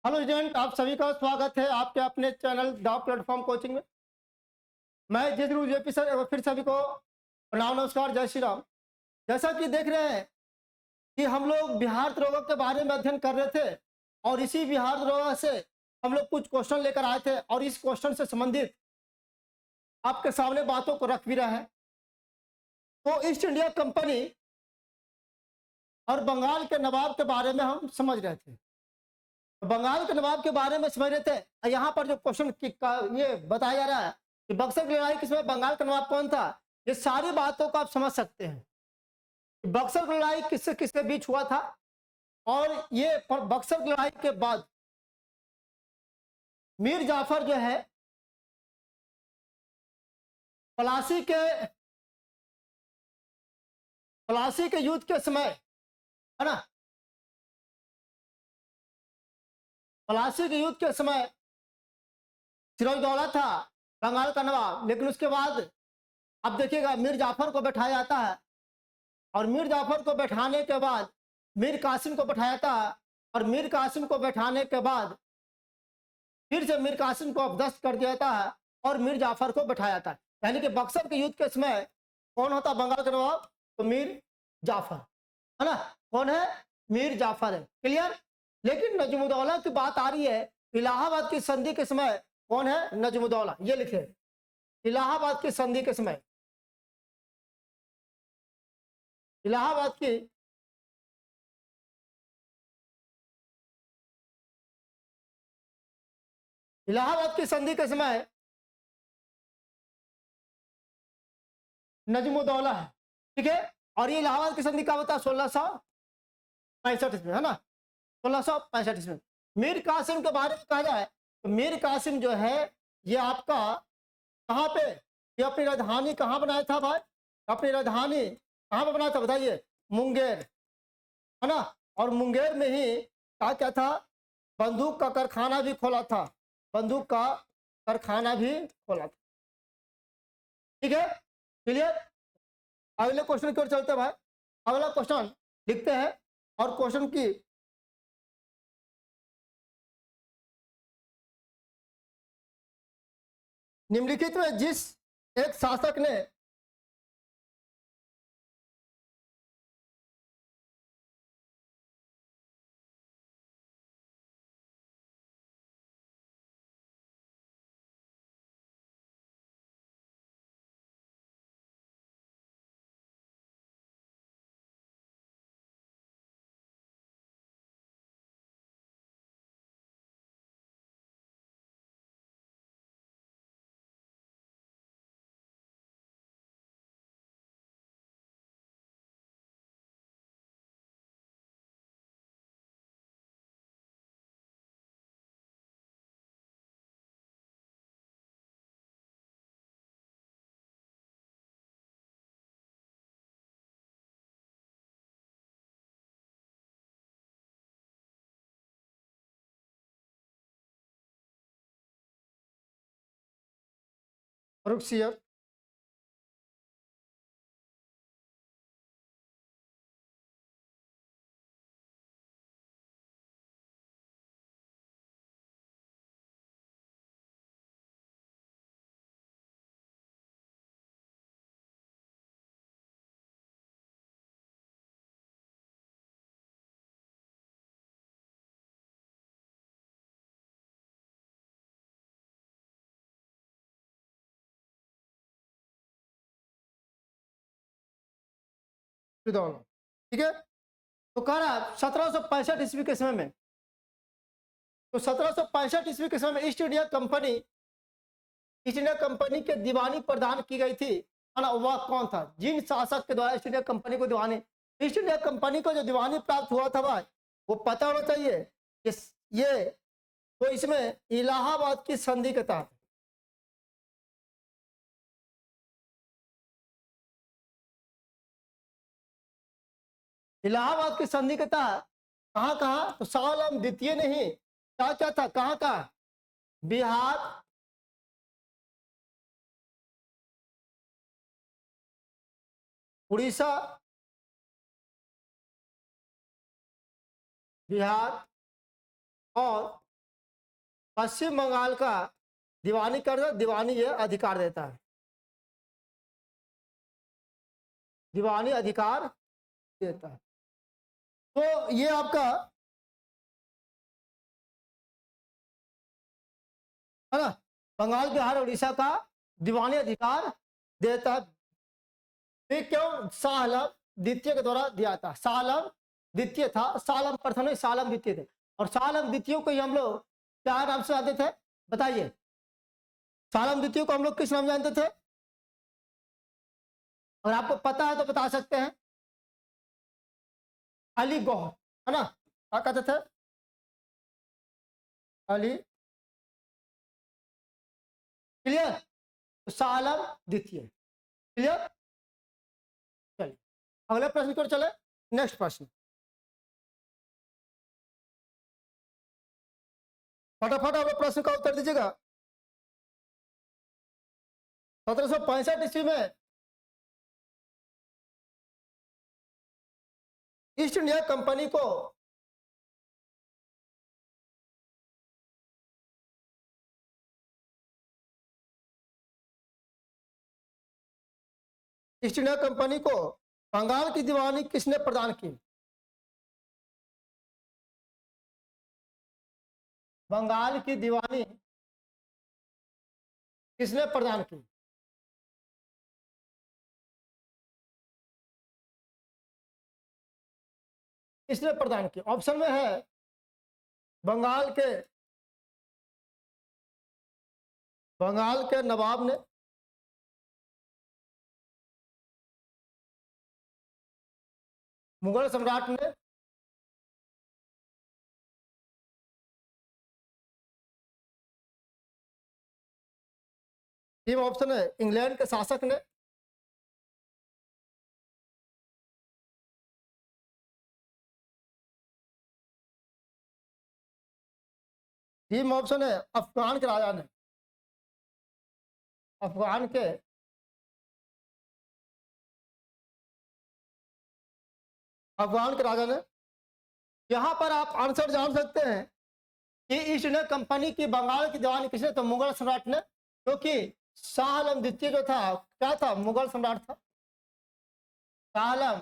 Hello student, आप सभी का स्वागत है आपके अपने चैनल द प्लेटफॉर्म कोचिंग में। मैं जिद्रू जेपी सर एक बार फिर सभी को प्रणाम, नमस्कार, जय श्री राम। जैसा कि देख रहे हैं कि हम लोग बिहार दरोगा के बारे में अध्ययन कर रहे थे और इसी बिहार दरोगा से हम लोग कुछ क्वेश्चन लेकर आए थे और इस क्वेश्चन से संबंधित आपके सामने बातों को रख भी रहे हैं। तो ईस्ट इंडिया कंपनी और बंगाल के नवाब के बारे में हम समझ रहे थे। बंगाल के नवाब के बारे में समझ रहे थे। यहाँ पर जो क्वेश्चन ये बताया जा रहा है कि बक्सर की लड़ाई किसमें बंगाल का नवाब कौन था, ये सारी बातों को आप समझ सकते हैं। बक्सर की लड़ाई किससे किसके बीच हुआ था और ये बक्सर की लड़ाई के बाद मीर जाफर जो है पलासी के युद्ध के समय, है ना, पलासी के युद्ध के समय सिराजदौला था बंगाल का नवाब, लेकिन उसके बाद अब देखिएगा मीर जाफर को बैठाया जाता है और मीर जाफर को बैठाने के बाद मीर कासिम को बैठाया जाता है और मीर कासिम को बैठाने के बाद फिर से मीर कासिम को अपदस्थ कर दिया जाता है और मीर जाफर को बैठाया जाता है। यानी कि बक्सर के युद्ध के समय कौन होता बंगाल का नवाब, तो मीर जाफर, है ना। कौन है? मीर जाफर है। क्लियर। लेकिन नजमुद्दौला की बात आ रही है, इलाहाबाद की संधि के समय कौन है? नजमुद्दौला। ये लिखे, इलाहाबाद की संधि के समय, इलाहाबाद की संधि के समय नजमुद्दौला है। ठीक है। और ये इलाहाबाद की संधि का होता है 1665 ईस्वी, है ना, 1665 ईस्वी। मीर कासिम के बारे में कहा जाए तो मीर कासिम जो है ये आपका कहाँ पे, ये अपनी राजधानी कहाँ बनाया था भाई? अपनी राजधानी कहाँ पे बनाया था बताइए? मुंगेर, है ना। और मुंगेर में ही क्या क्या था? बंदूक का कारखाना भी खोला था, बंदूक का कारखाना भी खोला था। ठीक है, क्लियर। अगले क्वेश्चन की ओर चलते हैं भाई। अगला क्वेश्चन लिखते हैं और क्वेश्चन की निम्नलिखित में जिस एक शासक ने रुकसियर, ठीक है। तो कह रहा है 1765 ईस्वी के समय में, तो 1765 ईस्वी के समय में ईस्ट इंडिया कंपनी के दीवानी प्रदान की गई थी, है ना। वह कौन था? जिन शासक के द्वारा ईस्ट इंडिया कंपनी को दीवानी, ईस्ट इंडिया कंपनी को जो दीवानी प्राप्त हुआ था भाई, वो पता होना चाहिए। ये तो इसमें इलाहाबाद की संधि के तहत, इलाहाबाद की संधि के तहत कहाँ कहाँ? तो शाह आलम द्वितीय ने ही क्या क्या था, कहाँ का? बिहार, उड़ीसा, बिहार और पश्चिम बंगाल का दीवानी कर दीवानी ये अधिकार देता है, दीवानी अधिकार देता है। तो ये आपका है ना, बंगाल बिहार उड़ीसा का दीवानी अधिकार देता है। ये क्यों? शाह आलम द्वितीय के द्वारा दिया था। शाह आलम द्वितीय था, शाह आलम प्रथम नहीं, शाह आलम द्वितीय थे। और शाह आलम द्वितीय को ही हम लोग क्या नाम से जानते थे, बताइए? शाह आलम द्वितीय को हम लोग किस नाम जानते थे? और आपको पता है तो बता सकते हैं। अली गौहर, है ना, क्या कहते थे? अली। क्लियर? तो शाह आलम द्वितीय। क्लियर? चलिए अगले प्रश्न की ओर चले। नेक्स्ट प्रश्न, फटाफट आप लोग प्रश्न का उत्तर दीजिएगा। 1765 ईस्वी में ईस्ट इंडिया कंपनी को ईस्ट इंडिया कंपनी को बंगाल की दीवानी किसने प्रदान की? बंगाल की दीवानी किसने प्रदान की? किसने प्रदान की? ऑप्शन में है बंगाल के नवाब ने, मुगल सम्राट ने, तीन ऑप्शन है इंग्लैंड के शासक ने, तीन ऑप्शन है अफगान के राजा ने, अफगान के अफगान के राजा ने। यहां पर आप आंसर जान सकते हैं कि ईस्ट इंडिया कंपनी की बंगाल की दीवानी किसने? तो मुगल सम्राट ने, क्योंकि शाह आलम द्वितीय जो था क्या था? मुगल सम्राट था। शाह आलम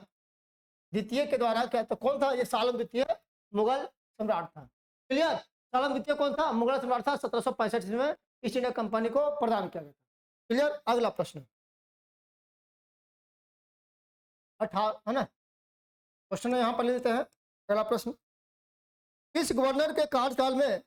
द्वितीय के द्वारा क्या था? कौन था ये शाह आलम द्वितीय? मुगल सम्राट था। क्लियर? शाह आलम द्वितीय कौन था? मुगल सम्राट था। 1765 ईस्वी में ईस्ट इंडिया कंपनी को प्रदान किया गया था। क्लियर? अगला प्रश्न है ना, क्वेश्चन यहाँ पर ले लेते हैं। अगला प्रश्न, किस गवर्नर के कार्यकाल में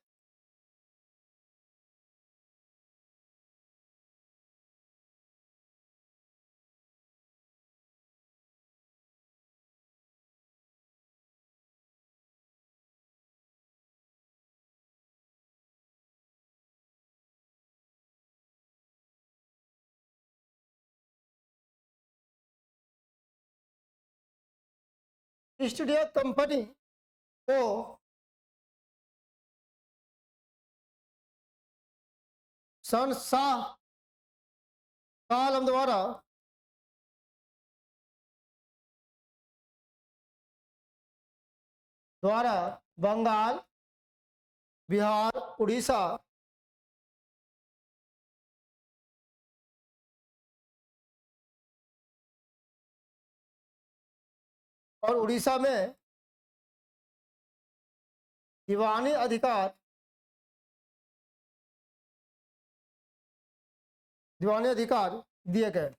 ईस्ट इंडिया कंपनी को सन शाह आलम द्वारा बंगाल, बिहार, उड़ीसा और उड़ीसा में दीवानी अधिकार दिए गए।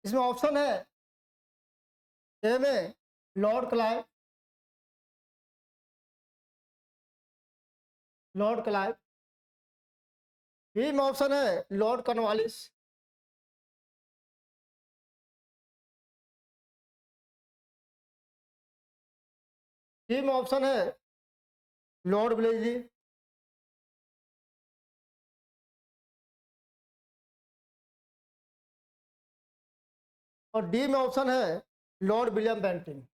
इसमें ऑप्शन है ए में लॉर्ड क्लाइव, बी में ऑप्शन है लॉर्ड कॉर्नवालिस, सी में ऑप्शन है लॉर्ड ब्लेजली, और डी में ऑप्शन है लॉर्ड विलियम बेंटिंग।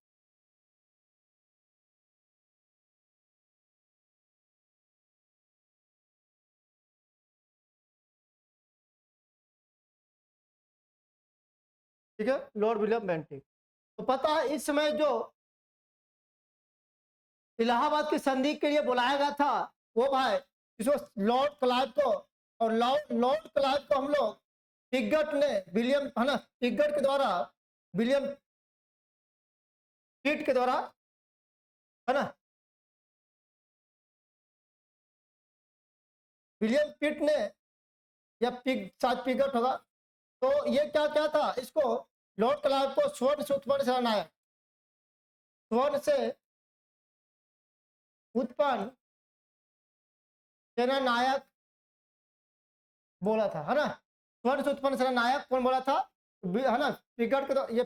ठीक है, लॉर्ड विलियम बेंटिंग। तो पता है इस समय जो इलाहाबाद की संधि के लिए बुलाया गया था वो भाई जिसको लॉर्ड क्लाइव को, और लॉर्ड क्लाइव को हम लोग पिगट ने विलियम है ना, पिगट के द्वारा, विलियम पिट के द्वारा है ना, विलियम पिट ने या शायद पिगट होगा, तो ये क्या क्या था, इसको लॉर्ड क्लाइव को स्वर्ण से उत्पन्न सेनानायक, स्वर्ण से उत्पन्न सेनानायक बोला था, है ना। स्वर्ण से उत्पन्न सेनानायक कौन बोला था, है ना, पिगट के, तो ये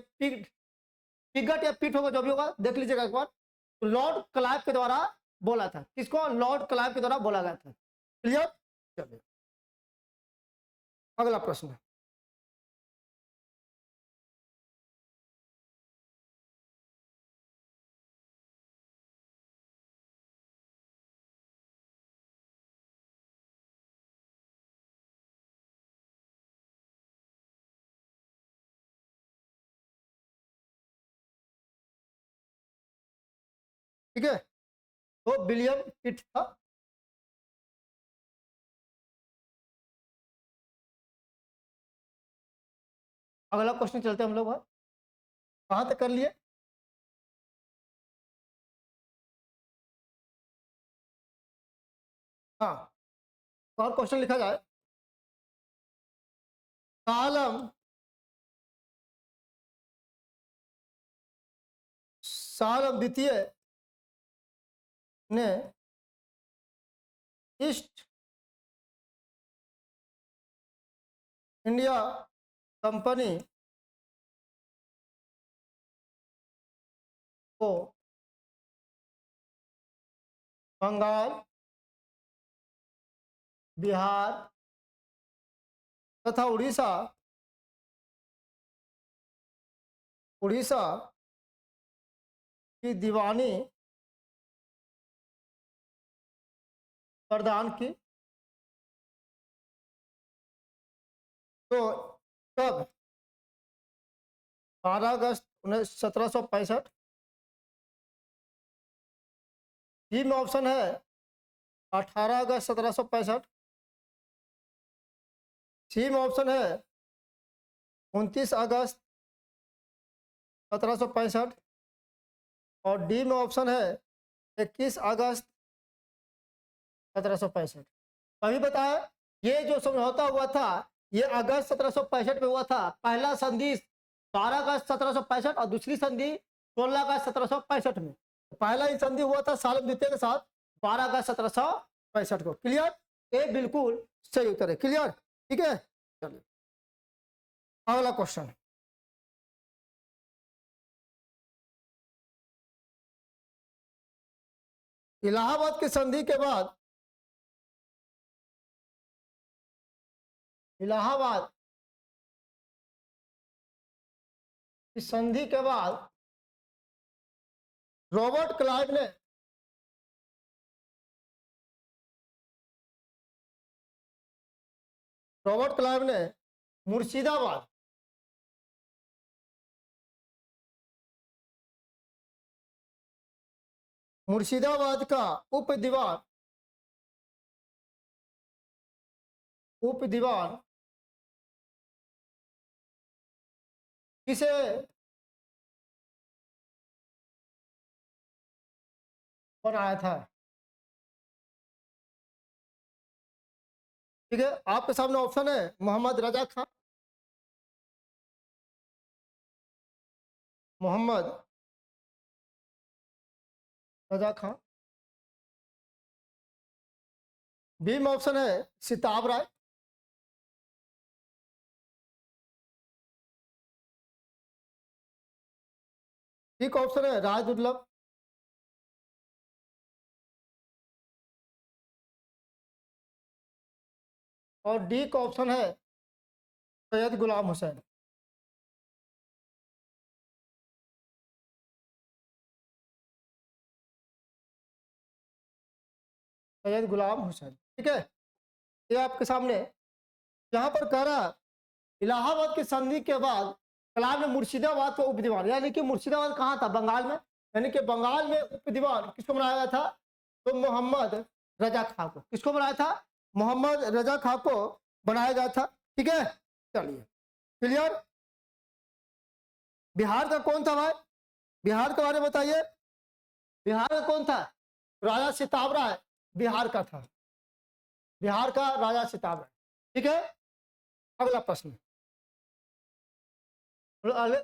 पिगट या पिट होगा, जो भी होगा देख लीजिएगा एक बार। तो लॉर्ड क्लाइव के द्वारा बोला था, किसको, लॉर्ड क्लाइव के द्वारा बोला गया था। क्लियर। चलिए अगला प्रश्न। ठीक है, तो विलियम पिट था। अगला क्वेश्चन चलते हैं हम लोग, कहां तक कर लिए। हाँ, और क्वेश्चन लिखा जाए, सालम द्वितीय ने ईस्ट इंडिया कंपनी को बंगाल, बिहार तथा उड़ीसा की दीवानी प्रदान की। तो कब, 12 अगस्त 1765। बी में ऑप्शन है 18 अगस्त 1765। सी में ऑप्शन है 29 अगस्त 1765 और डी में ऑप्शन है 21 अगस्त 1765। अभी बताया, ये जो समझौता हुआ था ये अगस्त 1765 में हुआ था। पहला संधि 12 अगस्त 1765 और दूसरी संधि 16 अगस्त 1765 में। पहला ही संधि हुआ था सालम द्वितीय के साथ 12 अगस्त 1765 को। क्लियर, ये बिल्कुल सही उत्तर है। क्लियर, ठीक है। चलिए अगला क्वेश्चन, इलाहाबाद की संधि के बाद, इलाहाबाद की संधि के बाद रॉबर्ट क्लाइव ने मुर्शिदाबाद का उप दीवान किसे बनाया था। ठीक है, आपके सामने ऑप्शन है मोहम्मद रजा खान, मोहम्मद रजा खान। बी में ऑप्शन है सिताब राय। ठीक ऑप्शन है राज दुर्लभ। और डी का ऑप्शन है सैयद गुलाम हुसैन। सैयद गुलाम हुसैन। ठीक है, ये आपके सामने यहाँ पर कह रहा है इलाहाबाद की संधि के बाद कलाम ने मुर्शिदाबाद को उप दीवान, यानी कि मुर्शिदाबाद कहाँ था, बंगाल में। यानी कि बंगाल में उप दीवान किसको बनाया गया था? तो मोहम्मद रजा खां को। किसको बनाया था? मोहम्मद रजा खां को बनाया गया था। ठीक है, चलिए क्लियर। बिहार का कौन था भाई? बिहार के बारे में बताइए। बिहार का कौन था? राजा सिताब राय बिहार का था। बिहार का राजा सिताब राय। ठीक है, अगला प्रश्न।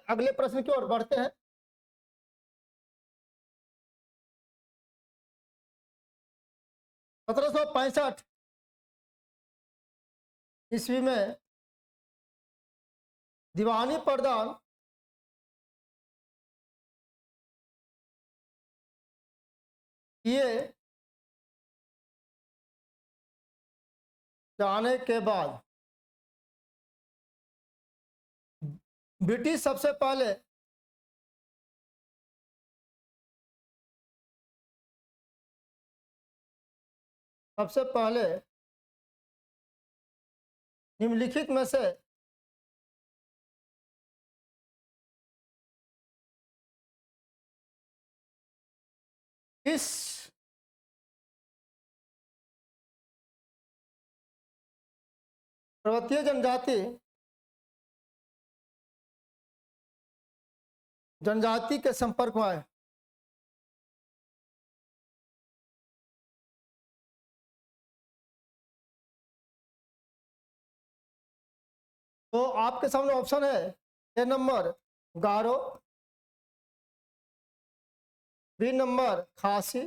अगले प्रश्न की ओर बढ़ते हैं। 1765 ईस्वी में दीवानी प्रदान किए जाने के बाद ब्रिटिश सबसे पहले निम्नलिखित में से किस पर्वतीय जनजाति के संपर्क में आए? तो आपके सामने ऑप्शन है। ए नंबर गारो, बी नंबर खासी,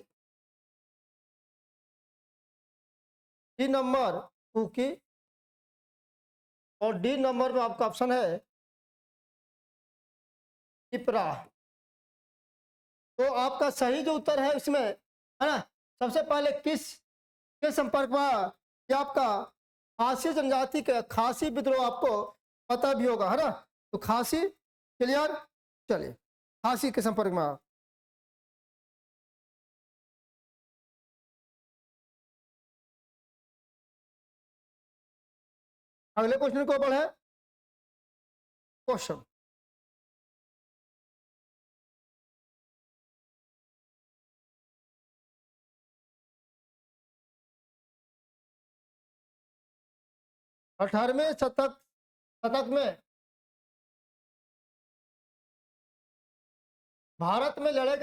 सी नंबर कुकी और डी नंबर में आपका ऑप्शन है पिपरा। तो आपका सही जो उत्तर है इसमें, है ना, सबसे पहले किस के संपर्क में आया? ये आपका खासी जनजाति के खासी विद्रोह आपको पता भी होगा, है ना। तो खासी, क्लियर। चलिए, खासी के संपर्क में आया। अगले क्वेश्चन को बढ़े। क्वेश्चन अठारहवें शतक में भारत में लड़े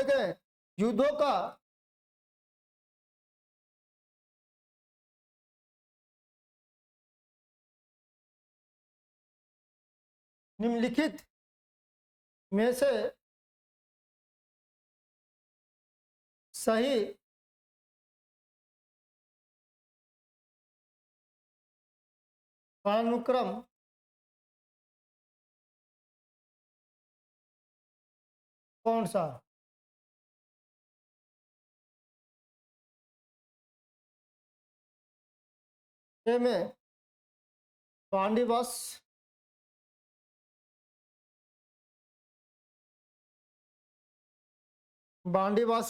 गए युद्धों का निम्नलिखित में से सही कालानुक्रम कौन सा? ए में पांडीवास,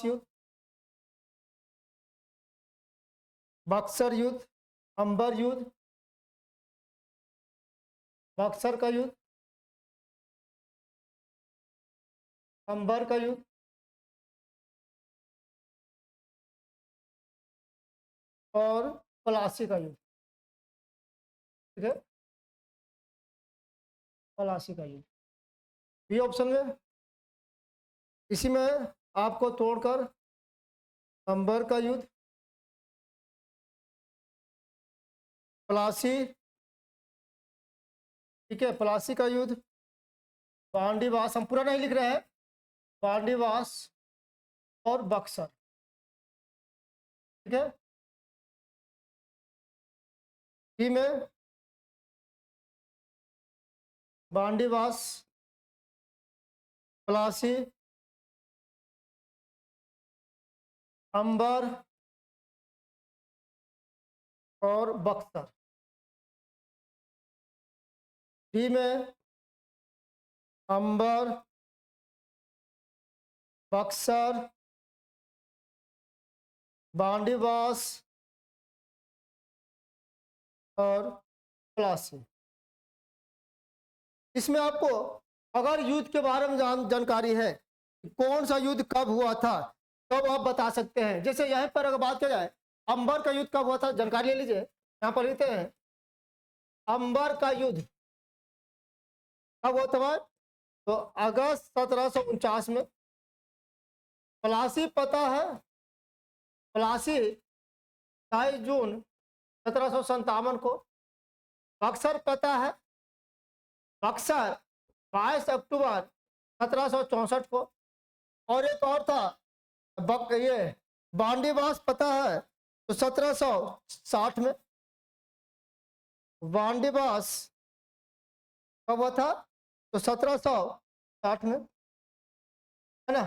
युद्ध, बक्सर युद्ध, अंबर युद्ध, बक्सर का युद्ध, अंबर का युद्ध और प्लासी का युद्ध। ठीक है, प्लासी का युद्ध ये ऑप्शन में। इसी में आपको तोड़कर अंबर का युद्ध, प्लासी, ठीक है, प्लासी का युद्ध, पांडीवास, हम पूरा नहीं लिख रहे हैं, पांडीवास और बक्सर। ठीक है, ई में बांडीवास, प्लासी, अंबर और बक्सर। डी में अंबर, बक्सर, बांडीवास और प्लासी। इसमें आपको अगर युद्ध के बारे में जानकारी है, कौन सा युद्ध कब हुआ था, तब आप बता सकते हैं। जैसे यहाँ पर अगर बात किया जाए अंबर का युद्ध कब हुआ था, जानकारी ले लीजिए। यहाँ पर लिखते हैं अंबर का युद्ध कब हुआ था भाई, तो अगस्त 1749 में। प्लासी पता है, प्लासी 22 जून 1757 को। बक्सर पता है, बक्सर 22 अक्टूबर 1764 को। और एक और था ये बांडीवास पता है, तो 1760 में। बांडीवास कब हुआ था, तो 1760 में, है ना,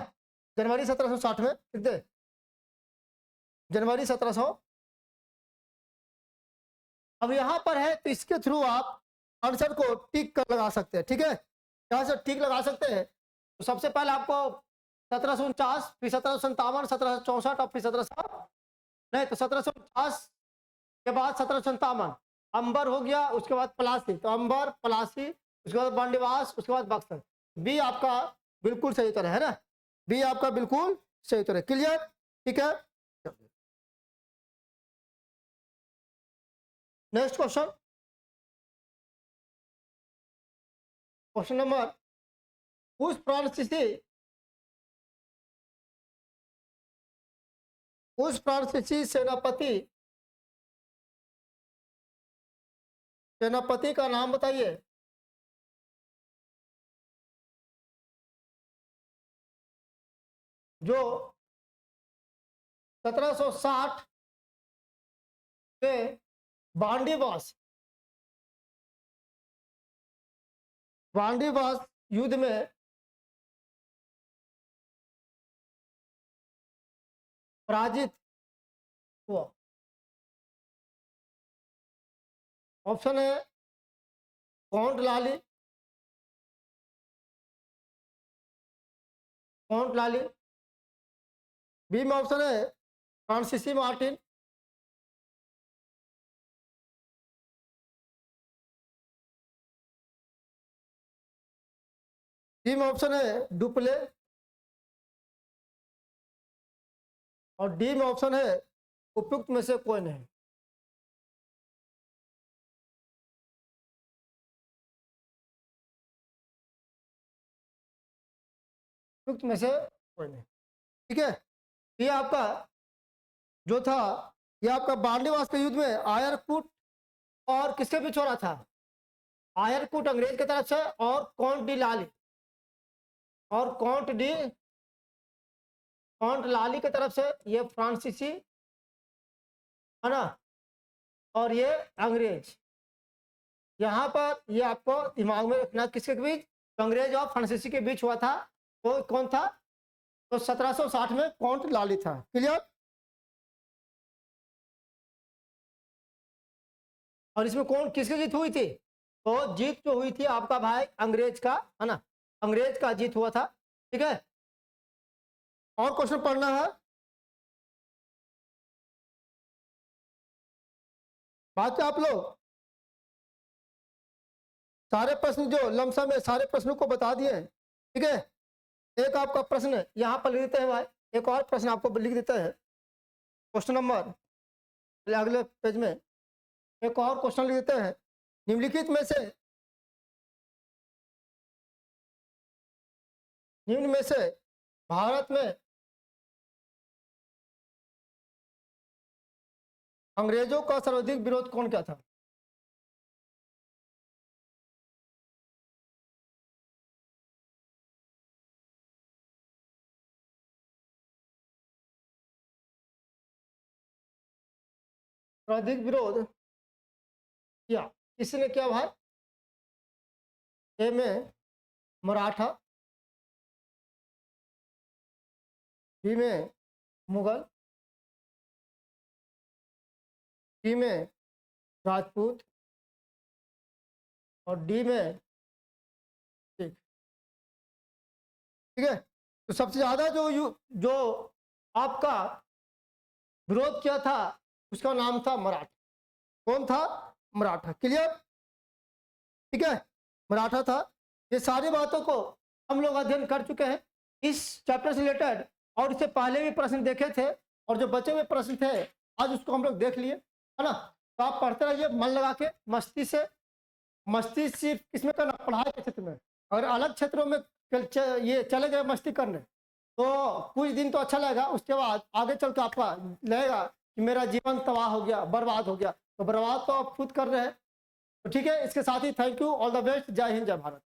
जनवरी 1760 में। कितने, जनवरी 1700। अब यहाँ पर है तो इसके थ्रू आप आंसर को टिक कर लगा सकते हैं। ठीक है, यहाँ से टिक लगा सकते हैं। तो सबसे पहले आपको 1749, फिर 1757, 1764 और फिर 1700 नहीं तो 1749 के बाद 1757 अंबर हो गया, उसके बाद प्लासी, तो अंबर प्लासी, उसके बाद बांडीवास, उसके बाद बक्सर। बी आपका बिल्कुल सही उत्तर है ना, बी आपका बिल्कुल सही उत्तर है। क्लियर, ठीक है। नेक्स्ट क्वेश्चन, क्वेश्चन नंबर, उस फ्रांसीसी सेनापति का नाम बताइए जो 1760 में बांडीवास युद्ध में पराजित हुआ। ऑप्शन है काउंट लाली, बी में ऑप्शन है फ्रांसीसी मार्टिन, सी में ऑप्शन है डुप्ले, और डी में ऑप्शन है उपयुक्त में से कोई नहीं। उपयुक्त में से कोई नहीं। ठीक है, ये आपका जो था, ये आपका बांडीवास के युद्ध में आयरकुट और किसके बीच हो रहा था, आयरकुट अंग्रेज की तरफ से और काउंट डी लाली, और काउंट लाली की तरफ से, ये फ्रांसीसी है ना, और ये अंग्रेज। यहाँ पर ये आपको दिमाग में रखना, किसके बीच, अंग्रेज और फ्रांसीसी के बीच हुआ था। वो कौन था, तो 1760 में काउंट लाली था। क्लियर, और इसमें कौन किसकी जीत हुई थी, तो जीत जो हुई थी आपका भाई अंग्रेज का, है ना, अंग्रेज का जीत हुआ था। ठीक है, और क्वेश्चन पढ़ना है। बाकी आप लोग सारे प्रश्न जो लमसम है सारे प्रश्नों को बता दिए। ठीक है, एक आपका प्रश्न यहाँ पर लिख देते हैं भाई, एक और प्रश्न आपको लिख देते हैं। क्वेश्चन नंबर, अगले पेज में एक और क्वेश्चन लिख देते हैं। निम्नलिखित में से भारत में अंग्रेजों का सर्वाधिक विरोध कौन किया था, सर्वाधिक विरोध किया किसने किया भाई, ए में मराठा, बी में मुगल, सी में राजपूत, और डी में सिख। ठीक है, तो सबसे ज्यादा जो आपका विरोध किया था उसका नाम था मराठा। कौन था, मराठा। क्लियर, ठीक है, मराठा था। ये सारी बातों को हम लोग अध्ययन कर चुके हैं इस चैप्टर से रिलेटेड, और इससे पहले भी प्रश्न देखे थे, और जो बचे हुए प्रश्न थे आज उसको हम लोग देख लिए, है ना। तो आप पढ़ते रहिए मन लगा के, मस्ती से। मस्ती सिर्फ किसमें करना, पढ़ाई के क्षेत्र में। अगर अलग क्षेत्रों में ये चले गए मस्ती करने तो कुछ दिन तो अच्छा लगेगा, उसके बाद आगे चल के आपका लगेगा कि मेरा जीवन तबाह हो गया, बर्बाद हो गया। तो बर्बाद तो आप खुद कर रहे हैं। तो ठीक है, इसके साथ ही thank you, all the best, जय हिंद जय भारत।